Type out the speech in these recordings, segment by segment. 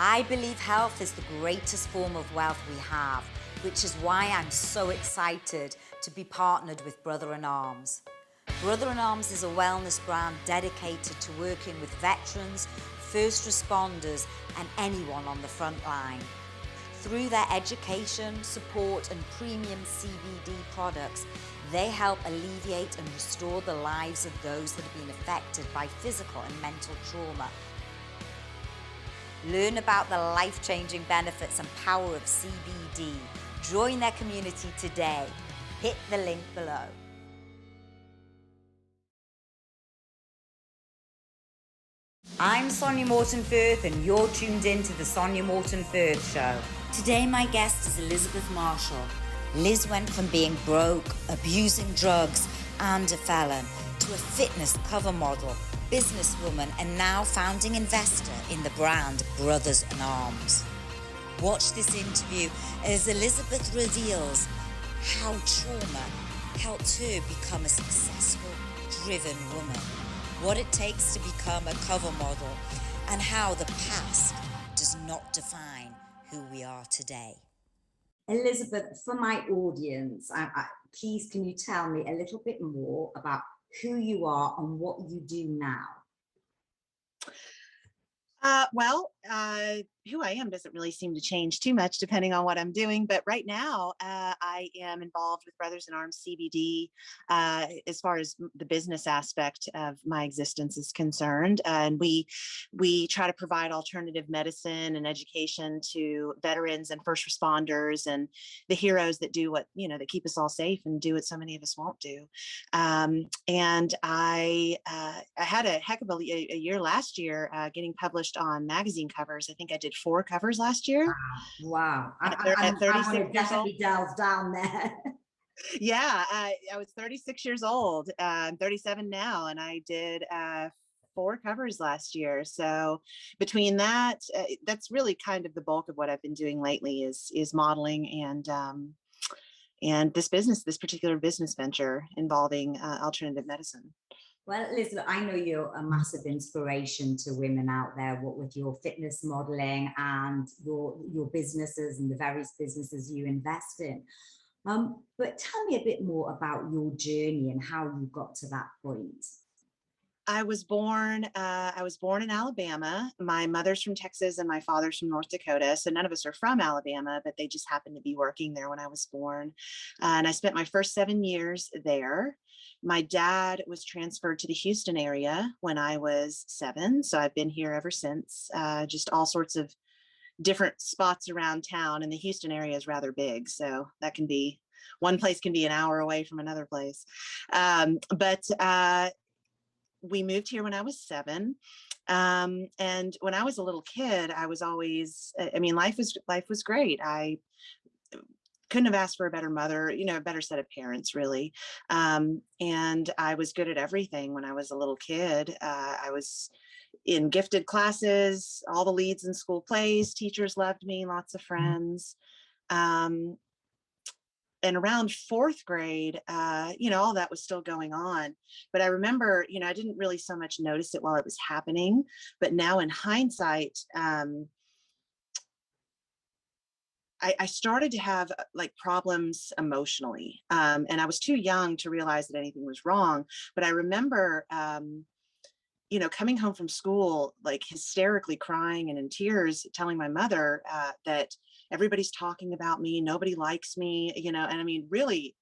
I believe health is the greatest form of wealth we have, which is why I'm so excited to be partnered with BrothersNArms. BrothersNArms is a wellness brand dedicated to working with veterans, first responders, and anyone on the front line. Through their education, support, and premium CBD products, they help alleviate and restore the lives of those that have been affected by physical and mental trauma. Learn about the life-changing benefits and power of CBD. Join their community today. Hit the link below. I'm Sonya Morton Firth, and you're tuned in to the Sonya Morton Firth Show. Today my guest is Elizabeth Marshall. Liz went from being broke, abusing drugs, and a felon to a fitness cover model, businesswoman, and now founding investor in the brand BrothersNArms. Watch this interview as Elizabeth reveals how trauma helped her become a successful, driven woman, what it takes to become a cover model, and how the past does not define who we are today. Elizabeth, for my audience, please can you tell me a little bit more about who you are and what you do now? Who I am doesn't really seem to change too much depending on what I'm doing. But right now, I am involved with BrothersNArms CBD as far as the business aspect of my existence is concerned. And we try to provide alternative medicine and education to veterans and first responders and the heroes that do what, that keep us all safe and do what so many of us won't do. And I had a heck of a year last year getting published on magazine covers. I think I did 4 covers last year. Wow. At 36 years old. Delve down there. Yeah, I was 36 years old. I'm 37 now, and I did 4 covers last year. So between that, that's really kind of the bulk of what I've been doing lately is modeling and this particular business venture involving alternative medicine. Well, Liz, I know you're a massive inspiration to women out there, what with your fitness modeling and your businesses and the various businesses you invest in. But tell me a bit more about your journey and how you got to that point. I was born in Alabama. My mother's from Texas and my father's from North Dakota. So none of us are from Alabama, but they just happened to be working there when I was born. And I spent my first 7 years there. My dad was transferred to the Houston area when I was 7. So I've been here ever since, just all sorts of different spots around town. And the Houston area is rather big. So that can be, one place can be an hour away from another place. We moved here when I was 7. And when I was a little kid, I was always, life was great. I couldn't have asked for a better mother, a better set of parents, really. And I was good at everything when I was a little kid. I was in gifted classes, all the leads in school plays, teachers loved me, lots of friends. And around 4th grade, all that was still going on. But I remember, I didn't really so much notice it while it was happening. But now in hindsight, I started to have problems emotionally. And I was too young to realize that anything was wrong. But I remember, coming home from school, hysterically crying and in tears, telling my mother that everybody's talking about me, nobody likes me, and really,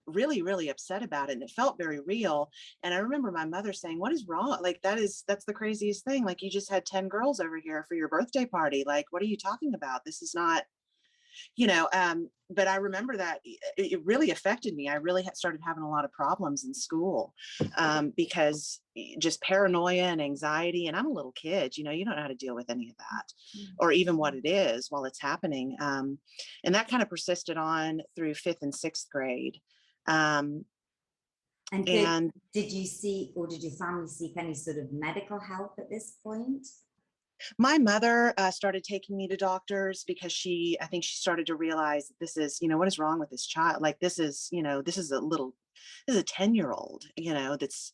really, really upset about it. And it felt very real. And I remember my mother saying, "What is wrong? That's the craziest thing. You just had 10 girls over here for your birthday party. What are you talking about? This is not, but I remember that it really affected me. I really started having a lot of problems in school because just paranoia and anxiety. And I'm a little kid, you don't know how to deal with any of that or even what it is while it's happening. And that kind of persisted on through 5th and 6th grade. And did you seek, or did your family seek any sort of medical help at this point? My mother started taking me to doctors because I think she started to realize this is, what is wrong with this child? This is a 10-year-old, that's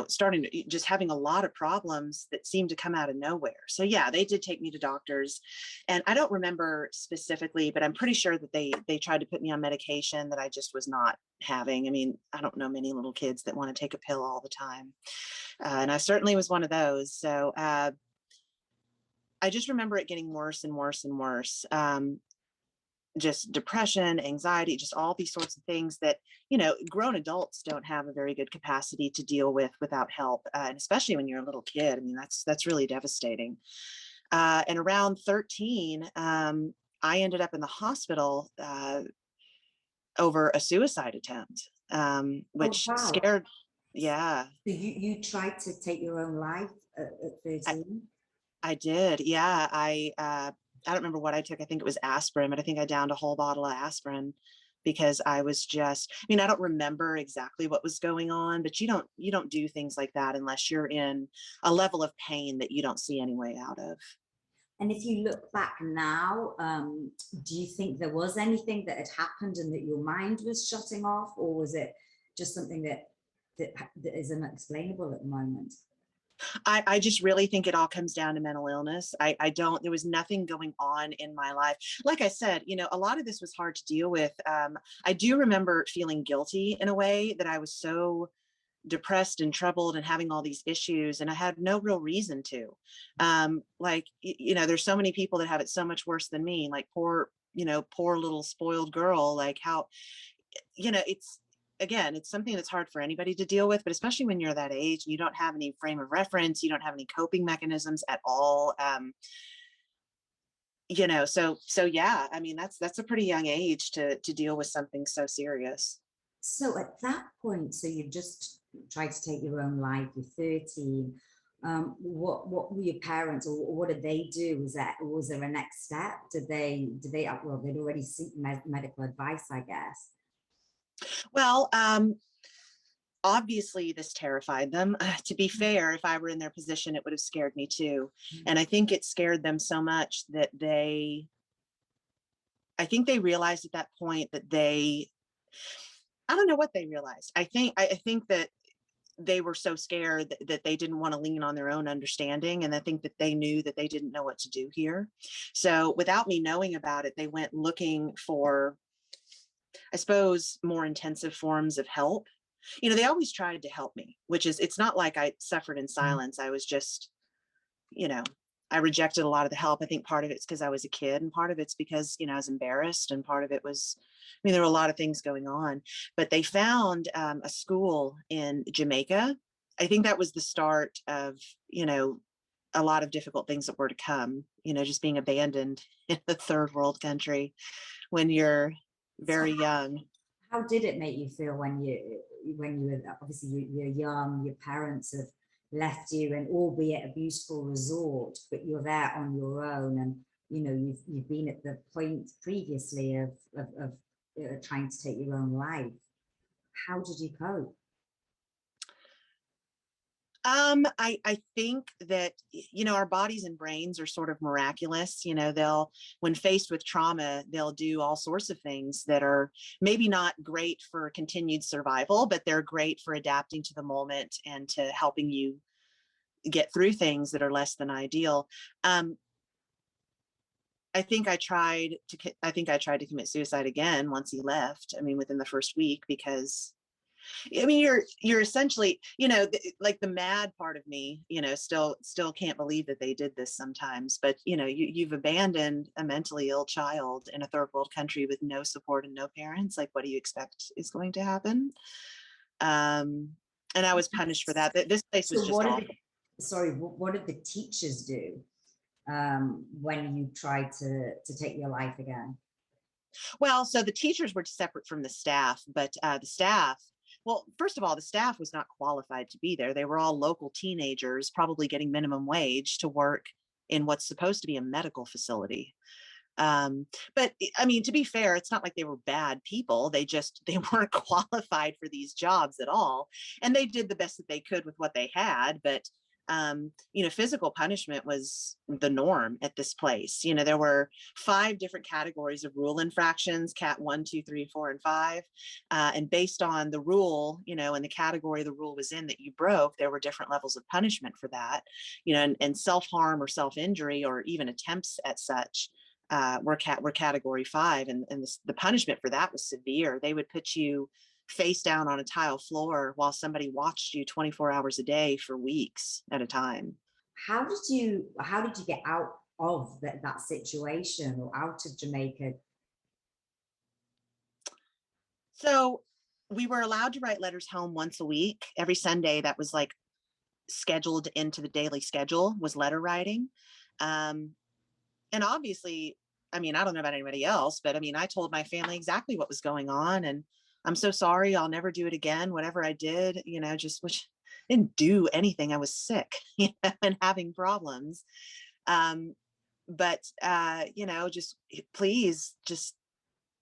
starting to just having a lot of problems that seemed to come out of nowhere. So yeah, they did take me to doctors, and I don't remember specifically, but I'm pretty sure that they tried to put me on medication that I just was not having. I mean, I don't know many little kids that want to take a pill all the time. And I certainly was one of those. So I just remember it getting worse and worse and worse. Just depression, anxiety, just all these sorts of things that, grown adults don't have a very good capacity to deal with without help. And especially when you're a little kid, I mean, that's really devastating. And around 13, I ended up in the hospital over a suicide attempt, Oh, which wow. scared, yeah. So you tried to take your own life at I, 13? I did. Yeah. I don't remember what I took. I think it was aspirin, but I think I downed a whole bottle of aspirin because I was just, I mean, I don't remember exactly what was going on, but you don't do things like that unless you're in a level of pain that you don't see any way out of. And if you look back now, do you think there was anything that had happened and that your mind was shutting off, or was it just something that is unexplainable at the moment? I just really think it all comes down to mental illness. I don't, there was nothing going on in my life. Like I said, a lot of this was hard to deal with. I do remember feeling guilty in a way that I was so depressed and troubled and having all these issues, and I had no real reason to. There's so many people that have it so much worse than me, like poor little spoiled girl, like how, it's, again, it's something that's hard for anybody to deal with, but especially when you're that age, you don't have any frame of reference, you don't have any coping mechanisms at all. So yeah, I mean, that's a pretty young age to deal with something so serious. So at that point, so you just tried to take your own life, you're 13. What were your parents, or what did they do? Was there a next step? Well, they'd already seek medical advice, I guess. Well, obviously this terrified them. To be fair, if I were in their position, it would have scared me too. And I think it scared them so much that I think they realized at that point that I don't know what they realized. I think that they were so scared that they didn't want to lean on their own understanding. And I think that they knew that they didn't know what to do here. So without me knowing about it, they went looking for, I suppose, more intensive forms of help. They always tried to help me, which is, it's not like I suffered in silence. I was just, you know, I rejected a lot of the help. I think part of it's because I was a kid, and part of it's because, I was embarrassed, and part of it was, I mean, there were a lot of things going on. But they found a school in Jamaica. I think that was the start of, a lot of difficult things that were to come, just being abandoned in a third world country when you're So very young. how did it make you feel when you were, obviously you're young, your parents have left you, and albeit a beautiful resort, but you're there on your own, and you've been at the point previously of trying to take your own life. How did you cope? I think that, our bodies and brains are sort of miraculous. When faced with trauma, they'll do all sorts of things that are maybe not great for continued survival, but they're great for adapting to the moment and to helping you get through things that are less than ideal. I think I tried to commit suicide again once he left. I mean, within the first week, because I mean, you're essentially, like the mad part of me, still can't believe that they did this sometimes. But you've abandoned a mentally ill child in a third world country with no support and no parents. Like, what do you expect is going to happen? And I was punished for that. This place was So just awful. what did the teachers do when you tried to take your life again? Well, so the teachers were separate from the staff, but the staff, well, first of all, the staff was not qualified to be there. They were all local teenagers, probably getting minimum wage to work in what's supposed to be a medical facility. But I mean, to be fair, it's not like they were bad people. They weren't qualified for these jobs at all. And they did the best that they could with what they had. But Physical punishment was the norm at this place. There were 5 different categories of rule infractions: cat 1, 2, 3, 4, and 5. And based on the rule, and the category the rule was in that you broke, there were different levels of punishment for that. And self-harm or self-injury or even attempts at such were category 5, and the punishment for that was severe. They would put you face down on a tile floor while somebody watched you 24 hours a day for weeks at a time. How did you get out of that situation, or out of Jamaica? So we were allowed to write letters home once a week. Every Sunday, that was like scheduled into the daily schedule, was letter writing. And obviously, I don't know about anybody else, but I told my family exactly what was going on, and I'm so sorry, I'll never do it again. Whatever I did, which didn't do anything. I was sick, and having problems. But just please just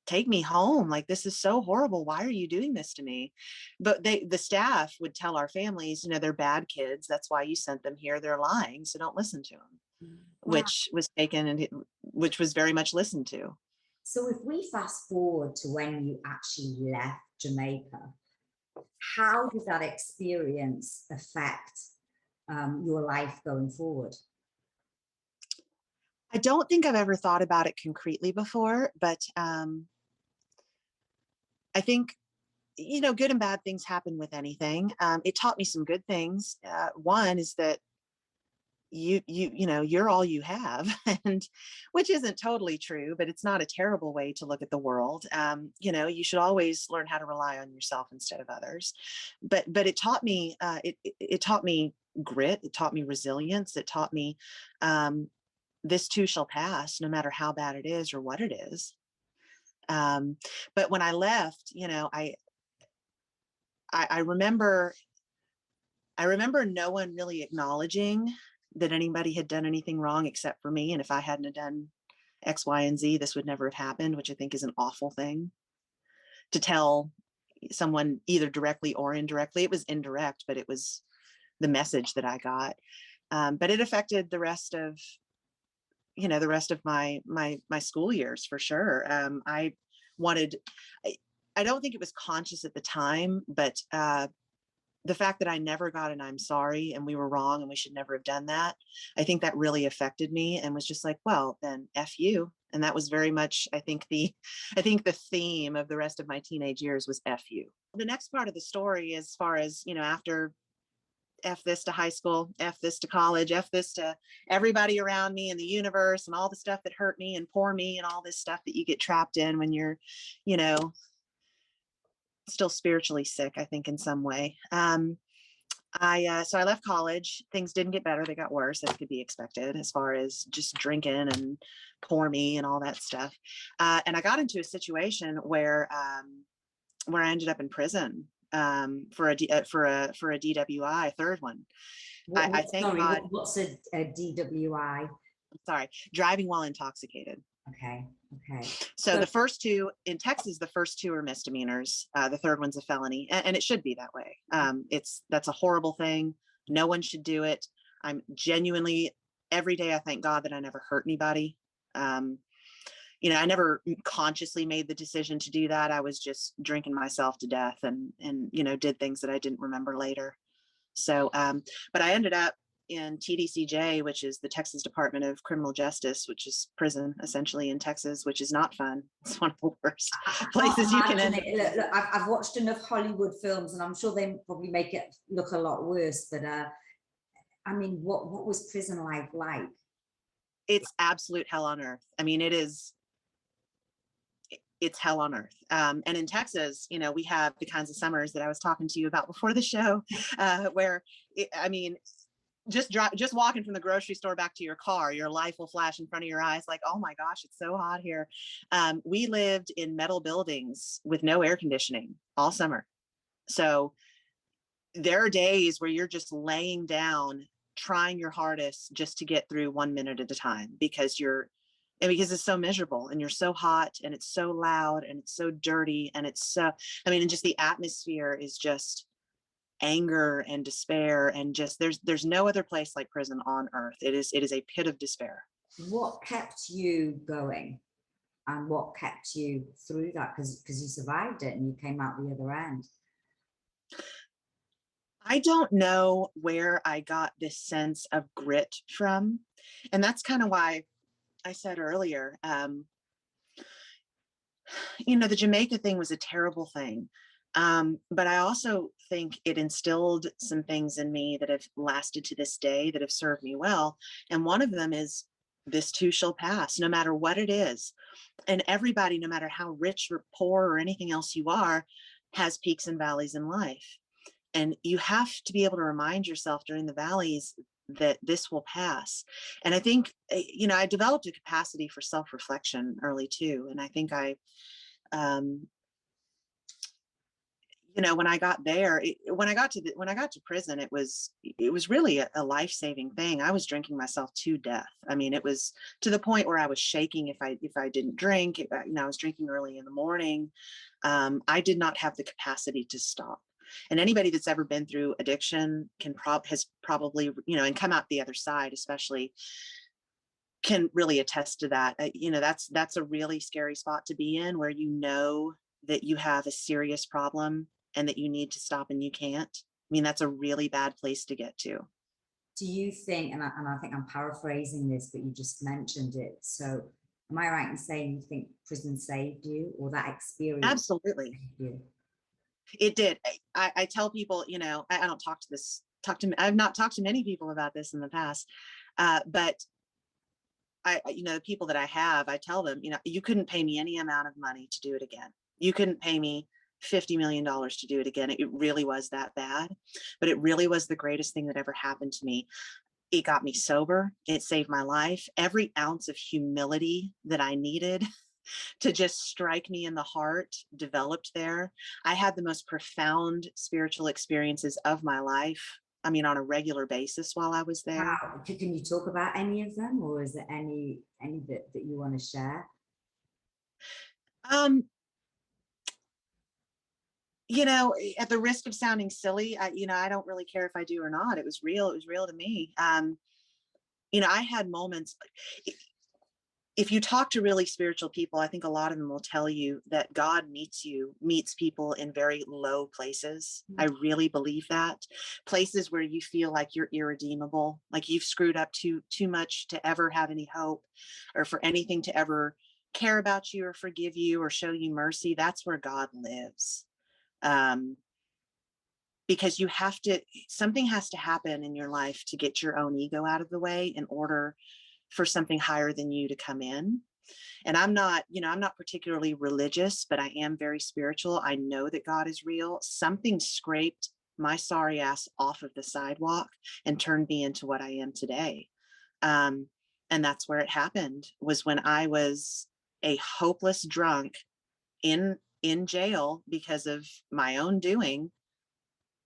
take me home. Like, this is so horrible. Why are you doing this to me? But the staff would tell our families, they're bad kids. That's why you sent them here. They're lying. So don't listen to them, Wow. which was very much listened to. So if we fast forward to when you actually left Jamaica, how did that experience affect your life going forward? I don't think I've ever thought about it concretely before, but I think, good and bad things happen with anything. It taught me some good things. One is that you're all you have, and which isn't totally true, but it's not a terrible way to look at the world. You should always learn how to rely on yourself instead of others. But it taught me it taught me grit. It taught me resilience. It taught me this too shall pass, no matter how bad it is or what it is. But when I left, I remember no one really acknowledging that anybody had done anything wrong except for me. And if I hadn't have done X, Y, and Z, this would never have happened, which I think is an awful thing to tell someone, either directly or indirectly. It was indirect, but it was the message that I got. But it affected the rest of my school years, for sure. I don't think it was conscious at the time, but the fact that I never got an "I'm sorry" and we were wrong and we should never have done that, I think that really affected me, and was just like, well, then F you. And that was very much, I think the theme of the rest of my teenage years was F you. The next part of the story, as far as, after F this to high school, F this to college, F this to everybody around me and the universe and all the stuff that hurt me and poor me and all this stuff that you get trapped in when you're, still spiritually sick, I think, in some way. So I left college. Things didn't get better. They got worse, as could be expected, as far as just drinking and poor me and all that stuff. And I got into a situation where I ended up in prison for a DWI, third one. I thank God. What's a DWI? Sorry, driving while intoxicated. Okay. So the first two in Texas, the first two are misdemeanors. The third one's a felony, and it should be that way. That's a horrible thing. No one should do it. I'm genuinely, every day I thank God that I never hurt anybody. I never consciously made the decision to do that. I was just drinking myself to death and did things that I didn't remember later. So, but I ended up in TDCJ, which is the Texas Department of Criminal Justice, which is prison essentially in Texas, which is not fun. It's one of the worst places you can end up. Look, I've watched enough Hollywood films, and I'm sure they probably make it look a lot worse. But what was prison life like? It's absolute hell on earth. It's hell on earth. And in Texas, we have the kinds of summers that I was talking to you about before the show, where just walking from the grocery store back to your car, your life will flash in front of your eyes like, oh my gosh, it's so hot here. We lived in metal buildings with no air conditioning all summer. So there are days where you're just laying down, trying your hardest just to get through 1 minute at a time, because it's so miserable and you're so hot and it's so loud and it's so dirty and it's so, and just the atmosphere is just anger and despair, and just there's no other place like prison on earth. It is a pit of despair. What kept you going, and what kept you through that? Because you survived it and you came out the other end. I don't know where I got this sense of grit from. And that's kind of why I said earlier, the Jamaica thing was a terrible thing. But I also think it instilled some things in me that have lasted to this day, that have served me well. And one of them is, this too shall pass, no matter what it is. And everybody, no matter how rich or poor or anything else you are, has peaks and valleys in life. And you have to be able to remind yourself during the valleys that this will pass. And I think, I developed a capacity for self-reflection early too. And I think um, when I got there, when I got to prison, it was really a life-saving thing. I was drinking myself to death. I mean, it was to the point where I was shaking if I didn't drink. I was drinking early in the morning. I did not have the capacity to stop. And anybody that's ever been through addiction has probably, and come out the other side, especially, can really attest to that. That's a really scary spot to be in, where that you have a serious problem and that you need to stop and you can't. I mean, that's a really bad place to get to. Do you think, and I think I'm paraphrasing this, but you just mentioned it. So am I right in saying you think prison saved you, or that experience? Absolutely. Saved you? It did. I tell people, I don't I've not talked to many people about this in the past, but the people that I have, I tell them, you couldn't pay me any amount of money to do it again. You couldn't pay me $50 million to do it again. It really was that bad, but it really was the greatest thing that ever happened to me. It got me sober. It saved my life. Every ounce of humility that I needed to just strike me in the heart developed there. I had the most profound spiritual experiences of my life. I mean, on a regular basis while I was there. Wow. Can you talk about any of them, or is there any that you want to share? At the risk of sounding silly, I don't really care if I do or not. It was real. It was real to me. I had moments. If you talk to really spiritual people, I think a lot of them will tell you that God meets people in very low places. I really believe that. Places where you feel like you're irredeemable, like you've screwed up too much to ever have any hope, or for anything to ever care about you or forgive you or show you mercy. That's where God lives. Because something has to happen in your life to get your own ego out of the way in order for something higher than you to come in. And I'm not particularly religious, but I am very spiritual. I know that God is real. Something scraped my sorry ass off of the sidewalk and turned me into what I am today. And that's where it happened, was when I was a hopeless drunk in jail because of my own doing.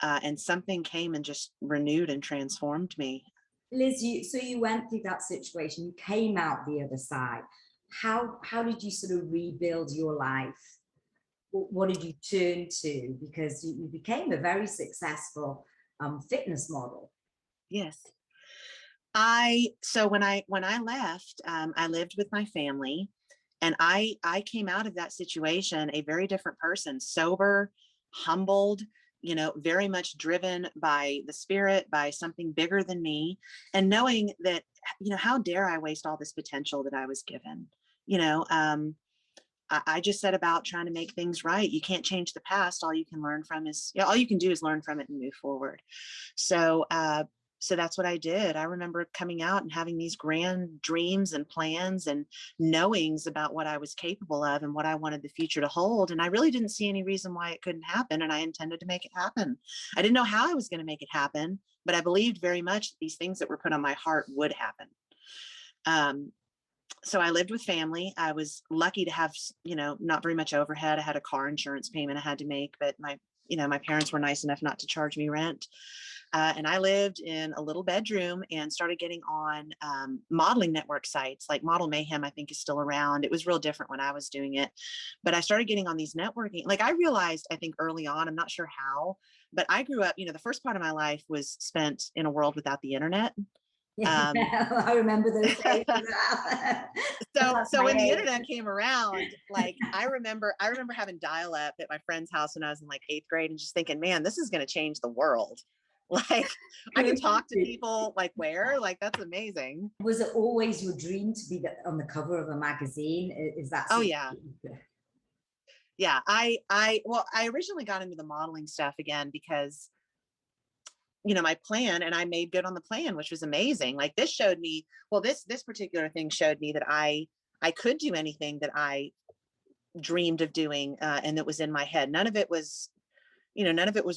And something came and just renewed and transformed me. Liz, you went through that situation, you came out the other side. How did you sort of rebuild your life? What did you turn to? Because you became a very successful fitness model. Yes. So when I left, I lived with my family, and I came out of that situation a very different person, sober, humbled, very much driven by the Spirit, by something bigger than me, and knowing that, how dare I waste all this potential that I was given. I just set about trying to make things right. You can't change the past. All you can do is learn from it and move forward. So that's what I did. I remember coming out and having these grand dreams and plans and knowings about what I was capable of and what I wanted the future to hold. And I really didn't see any reason why it couldn't happen. And I intended to make it happen. I didn't know how I was going to make it happen, but I believed very much that these things that were put on my heart would happen. So I lived with family. I was lucky to have, not very much overhead. I had a car insurance payment I had to make, but my my parents were nice enough not to charge me rent. And I lived in a little bedroom and started getting on modeling network sites like Model Mayhem, I think is still around. It was real different when I was doing it. But I started getting on these networking. Like I realized, I think early on, I'm not sure how, but I grew up, the first part of my life was spent in a world without the internet. Yeah, I remember those days. So when the internet came around, like I remember having dial-up at my friend's house when I was in like 8th grade and just thinking, man, this is going to change the world. Like I can talk to people like where, like that's amazing. Was it always your dream to be on the cover of a magazine? Is that? Oh yeah. Yeah. Well, I originally got into the modeling stuff again because my plan, and I made good on the plan, which was amazing. Like this showed me, well, this particular thing showed me that I could do anything that I dreamed of doing, and that was in my head. None of it was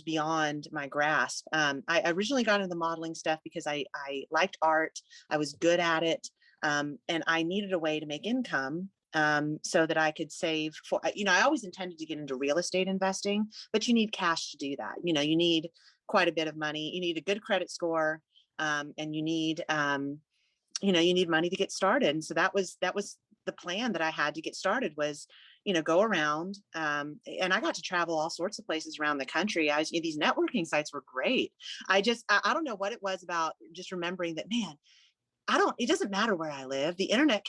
beyond my grasp. I originally got into the modeling stuff because I liked art. I was good at it. And I needed a way to make income, so that I could save for, I always intended to get into real estate investing, but you need cash to do that. You need quite a bit of money. You need a good credit score. And you need money to get started. And so that was the plan that I had to get started was, go around. And I got to travel all sorts of places around the country. These networking sites were great. I don't know what it was about just remembering that, man, it doesn't matter where I live. The internet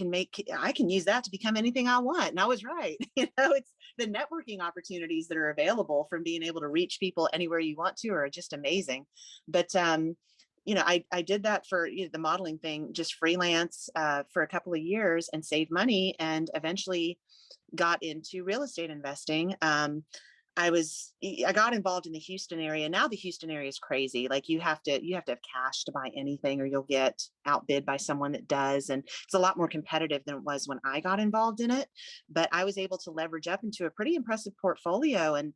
I can use that to become anything I want. And I was right. It's the networking opportunities that are available from being able to reach people anywhere you want to are just amazing. But, I did that for the modeling thing, just freelance for a couple of years and saved money and eventually got into real estate investing. I got involved in the Houston area. Now the Houston area is crazy. Like you have to have cash to buy anything or you'll get outbid by someone that does. And it's a lot more competitive than it was when I got involved in it. But I was able to leverage up into a pretty impressive portfolio. And,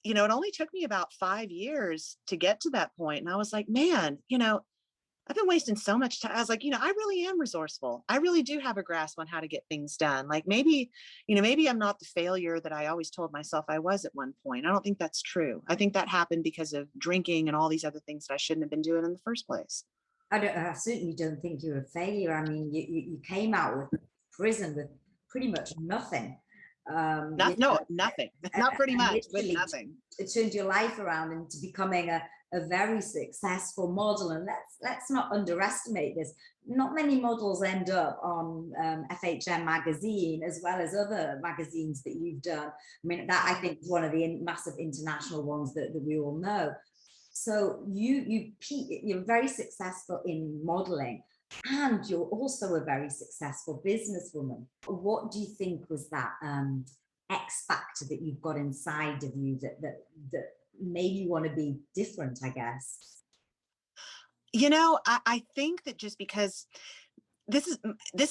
it only took me about 5 years to get to that point. And I was like, man, I've been wasting so much time. I was like, I really am resourceful. I really do have a grasp on how to get things done. Like maybe I'm not the failure that I always told myself I was at one point. I don't think that's true. I think that happened because of drinking and all these other things that I shouldn't have been doing in the first place. I certainly don't think you're a failure. I mean, you came out with prison with pretty much nothing. Nothing. Not pretty much, with nothing. It turned your life around into becoming a very successful model. And let's not underestimate this. Not many models end up on FHM magazine as well as other magazines that you've done. I mean, that I think is one of the massive international ones that we all know. So you're very successful in modeling. And you're also a very successful businesswoman. What do you think was that X factor that you've got inside of you that made you want to be different, I guess? I think that just because this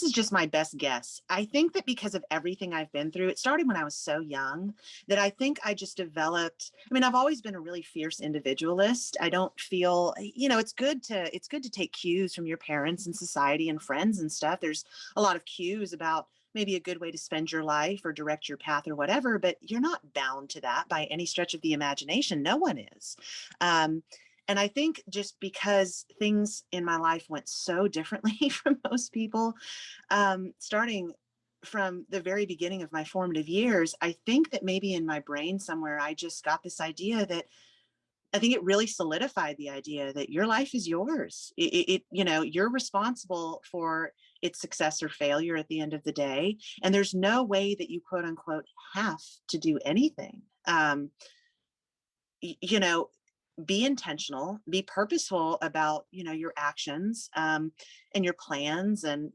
is just my best guess. I think that because of everything I've been through, it started when I was so young that I think I just developed. I mean, I've always been a really fierce individualist. I don't feel, it's good to take cues from your parents and society and friends and stuff. There's a lot of cues about maybe a good way to spend your life or direct your path or whatever, but you're not bound to that by any stretch of the imagination. No one is. And I think just because things in my life went so differently from most people, starting from the very beginning of my formative years, I think that maybe in my brain somewhere, I just got this idea that I think it really solidified the idea that your life is yours. You're responsible for its success or failure at the end of the day. And there's no way that you quote unquote have to do anything. Be intentional, be purposeful about, your actions, and your plans, and,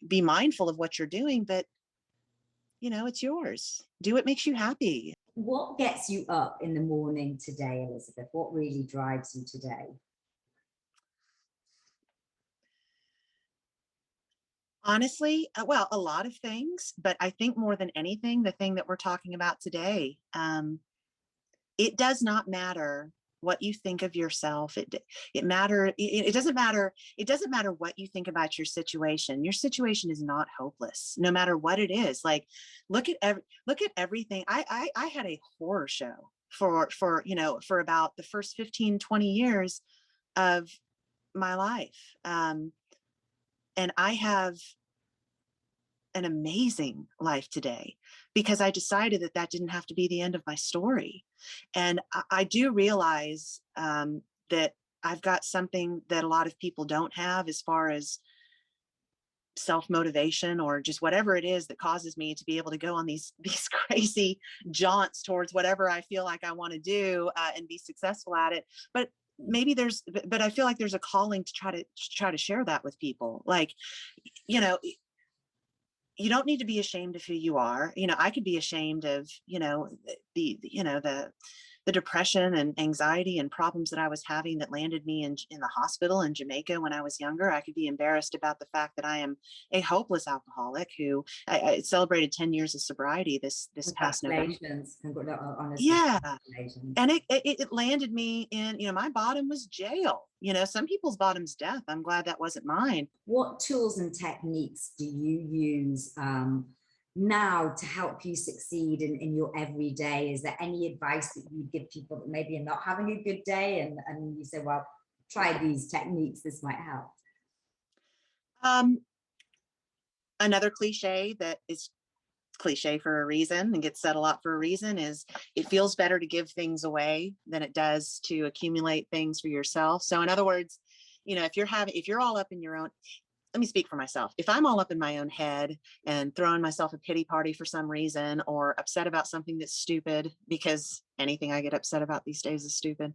be mindful of what you're doing, but, it's yours. Do what makes you happy. What gets you up in the morning today, Elizabeth? What really drives you today? Honestly, well, a lot of things, but I think more than anything, the thing that we're talking about today, it does not matter what you think of yourself. It doesn't matter. It doesn't matter what you think about your situation. Your situation is not hopeless, no matter what it is. Like, look at everything. I had a horror show for about the first 15, 20 years of my life. And I have an amazing life today because I decided that didn't have to be the end of my story. And I do realize that I've got something that a lot of people don't have, as far as self-motivation, or just whatever it is that causes me to be able to go on these crazy jaunts towards whatever I feel like I want to do, and be successful at it. But but I feel like there's a calling to try to share that with people. Like, you know, you don't need to be ashamed of who you are. I could be ashamed of, the depression and anxiety and problems that I was having that landed me in the hospital in Jamaica when I was younger. I could be embarrassed about the fact that I am a hopeless alcoholic who I celebrated 10 years of sobriety this past November. Honestly, Yeah. And it landed me in, my bottom was jail. Some people's bottom's death. I'm glad that wasn't mine. What tools and techniques do you use now to help you succeed in your everyday? Is there any advice that you give people that maybe are not having a good day, and you say, well, try these techniques, this might help? Another cliche that is cliche for a reason and gets said a lot for a reason is, it feels better to give things away than it does to accumulate things for yourself. So in other words, if you're all up in your own, let me speak for myself. If I'm all up in my own head and throwing myself a pity party for some reason, or upset about something that's stupid, because anything I get upset about these days is stupid,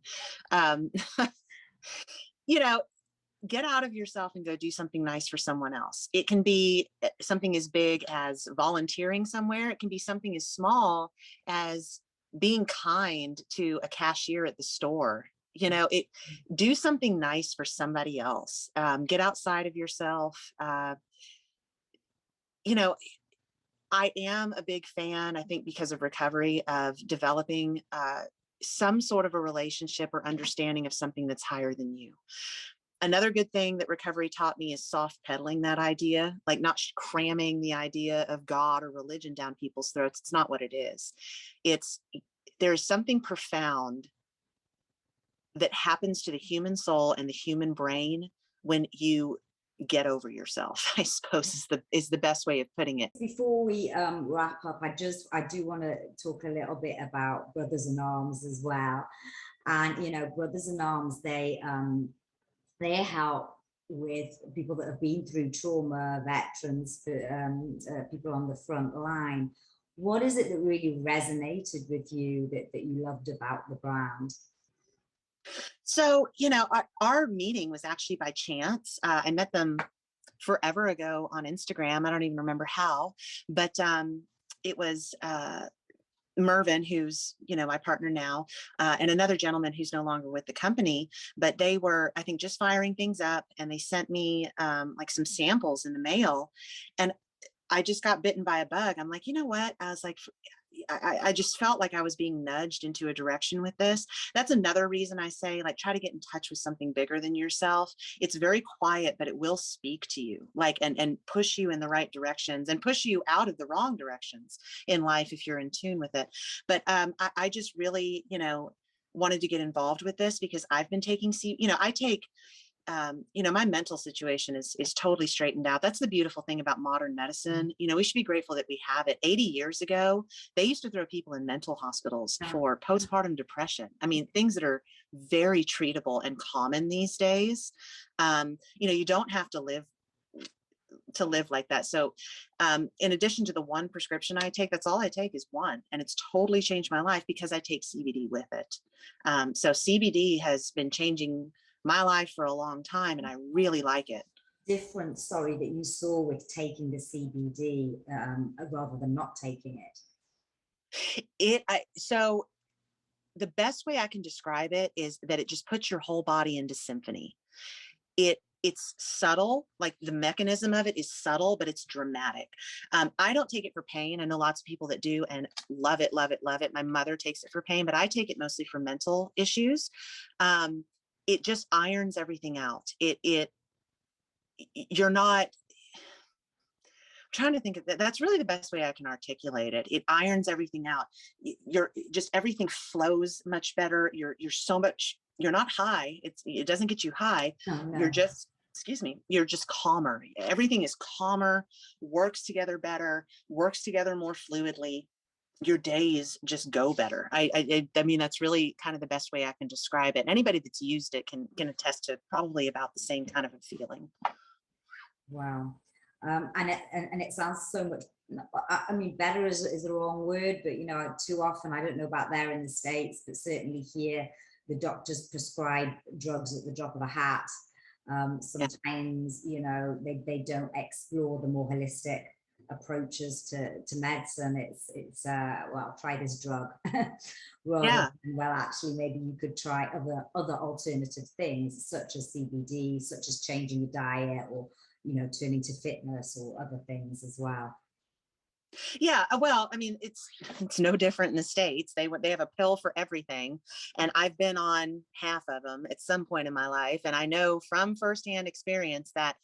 get out of yourself and go do something nice for someone else. It can be something as big as volunteering somewhere. It can be something as small as being kind to a cashier at the store. Do something nice for somebody else. Get outside of yourself. I am a big fan, I think because of recovery, of developing some sort of a relationship or understanding of something that's higher than you. Another good thing that recovery taught me is soft pedaling that idea, like not cramming the idea of God or religion down people's throats. It's not what it is. There's something profound that happens to the human soul and the human brain when you get over yourself, I suppose is the best way of putting it. Before we wrap up, I do want to talk a little bit about BrothersNArms as well. And BrothersNArms, they help with people that have been through trauma, veterans, people on the front line. What is it that really resonated with you that you loved about the brand? So, our meeting was actually by chance. I met them forever ago on Instagram. I don't even remember how, but it was Mervin, who's, my partner now, and another gentleman who's no longer with the company, but they were, I think, just firing things up, and they sent me like some samples in the mail, and I just got bitten by a bug. I'm like, you know what? I was like, I just felt like I was being nudged into a direction with this. That's another reason I say, like, try to get in touch with something bigger than yourself. It's very quiet, but it will speak to you, like, and push you in the right directions and push you out of the wrong directions in life if you're in tune with it. But I just really, wanted to get involved with this because I've been taking, I take, my mental situation is totally straightened out. That's the beautiful thing about modern medicine. We should be grateful that we have it. 80 years ago, they used to throw people in mental hospitals for postpartum depression. I mean, things that are very treatable and common these days. You don't have to live like that. So in addition to the one prescription I take, that's all I take is one, and it's totally changed my life because I take CBD with it. So CBD has been changing my life for a long time, and I really like it. Difference, sorry, that you saw with taking the CBD rather than not taking it? So the best way I can describe it is that it just puts your whole body into symphony. It it's subtle, like the mechanism of it is subtle, but it's dramatic. I don't take it for pain. I know lots of people that do and love it, love it, love it. My mother takes it for pain, but I take it mostly for mental issues. It just irons everything out. You're not trying to think of that. That's really the best way I can articulate it. It irons everything out. You're just, everything flows much better. You're not high. It doesn't get you high. Oh, no. You're just, excuse me, you're just calmer. Everything is calmer, works together better, works together more fluidly. Your days just go better. I mean, that's really kind of the best way I can describe it. Anybody that's used it can attest to probably about the same kind of a feeling. Wow. And it sounds so much, I mean, better is the wrong word, but you know, too often, I don't know about there in the States, but certainly here, the doctors prescribe drugs at the drop of a hat. Sometimes, you know, they don't explore the more holistic approaches to medicine. It's well, try this drug rather than, well, actually maybe you could try other alternative things such as CBD, such as changing your diet, or you know, turning to fitness or other things as well. Yeah, well, I mean, it's no different in the States. They have a pill for everything, and I've been on half of them at some point in my life, and I know from firsthand experience that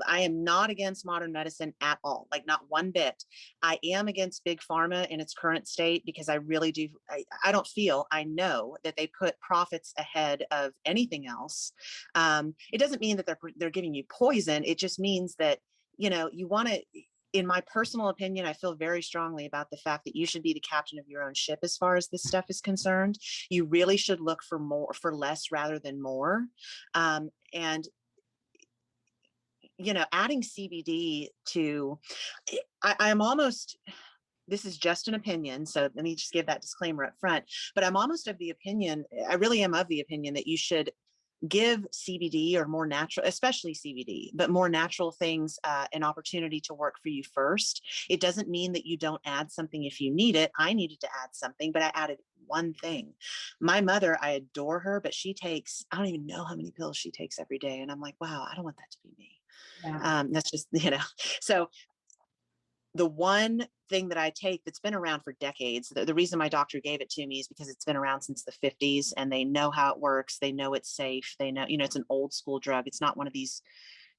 I am not against modern medicine at all, like not one bit. I am against big pharma in its current state because I really do. I know that they put profits ahead of anything else. It doesn't mean that they're giving you poison. It just means that, you know, you want to. In my personal opinion, I feel very strongly about the fact that you should be the captain of your own ship as far as this stuff is concerned. You really should look for less rather than more. And, you know, adding CBD to, I'm almost, this is just an opinion, so let me just give that disclaimer up front, but I'm almost of the opinion, I really am of the opinion that you should give CBD or more natural, especially CBD, but more natural things an opportunity to work for you first. It doesn't mean that you don't add something if you need it. I needed to add something, but I added one thing. My mother, I adore her, but she takes, I don't even know how many pills she takes every day. And I'm like, wow, I don't want that to be me. Yeah. That's just, you know, so the one thing that I take that's been around for decades, the reason my doctor gave it to me is because it's been around since the 50s and they know how it works. They know it's safe. They know, you know, it's an old school drug. It's not one of these,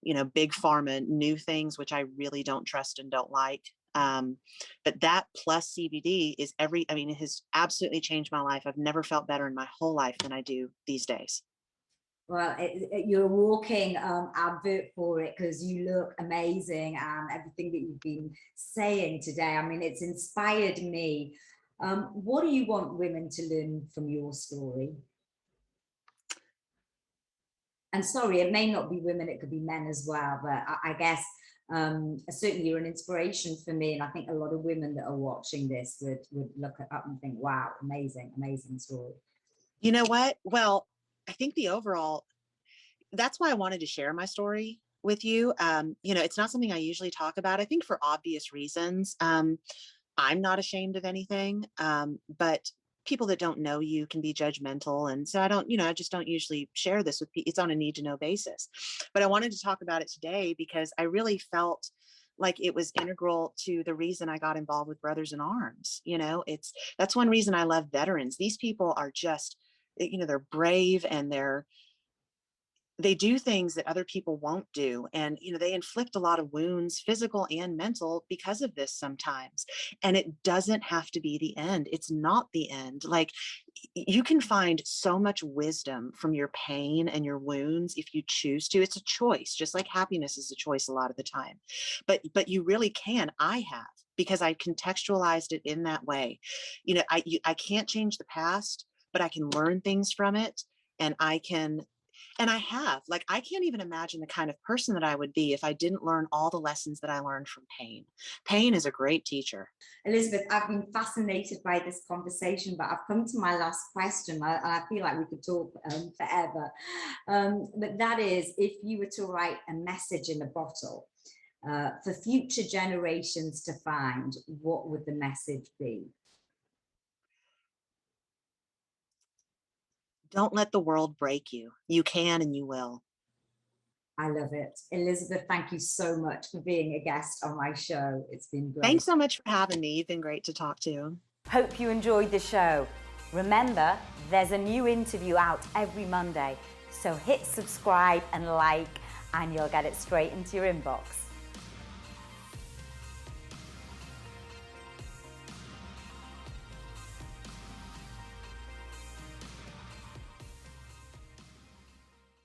you know, big pharma new things, which I really don't trust and don't like. But that plus CBD is I mean, it has absolutely changed my life. I've never felt better in my whole life than I do these days. Well, you're a walking advert for it because you look amazing, and everything that you've been saying today, I mean, it's inspired me. What do you want women to learn from your story? And sorry, it may not be women, it could be men as well, but I guess certainly you're an inspiration for me, and I think a lot of women that are watching this would look up and think, wow, amazing, amazing story. You know what? Well, I think that's why I wanted to share my story with you. You know, it's not something I usually talk about, I think for obvious reasons. I'm not ashamed of anything, but people that don't know you can be judgmental. And so I don't, you know, I just don't usually share this with people. It's on a need to know basis. But I wanted to talk about it today because I really felt like it was integral to the reason I got involved with Brothers in Arms. You know, that's one reason I love veterans. These people are just, you know, they're brave and they do things that other people won't do. And, you know, they inflict a lot of wounds, physical and mental, because of this sometimes. And it doesn't have to be the end. It's not the end. Like, you can find so much wisdom from your pain and your wounds if you choose to. It's a choice, just like happiness is a choice a lot of the time. But you really can. I have, because I contextualized it in that way. You know, I can't change the past, but I can learn things from it. And I have, like, I can't even imagine the kind of person that I would be if I didn't learn all the lessons that I learned from pain. Pain is a great teacher. Elizabeth, I've been fascinated by this conversation, but I've come to my last question. I feel like we could talk forever. But that is, if you were to write a message in a bottle for future generations to find, what would the message be? Don't let the world break you. You can and you will. I love it. Elizabeth, thank you so much for being a guest on my show. It's been great. Thanks so much for having me. You've been great to talk to. Hope you enjoyed the show. Remember, there's a new interview out every Monday, so hit subscribe and like, and you'll get it straight into your inbox.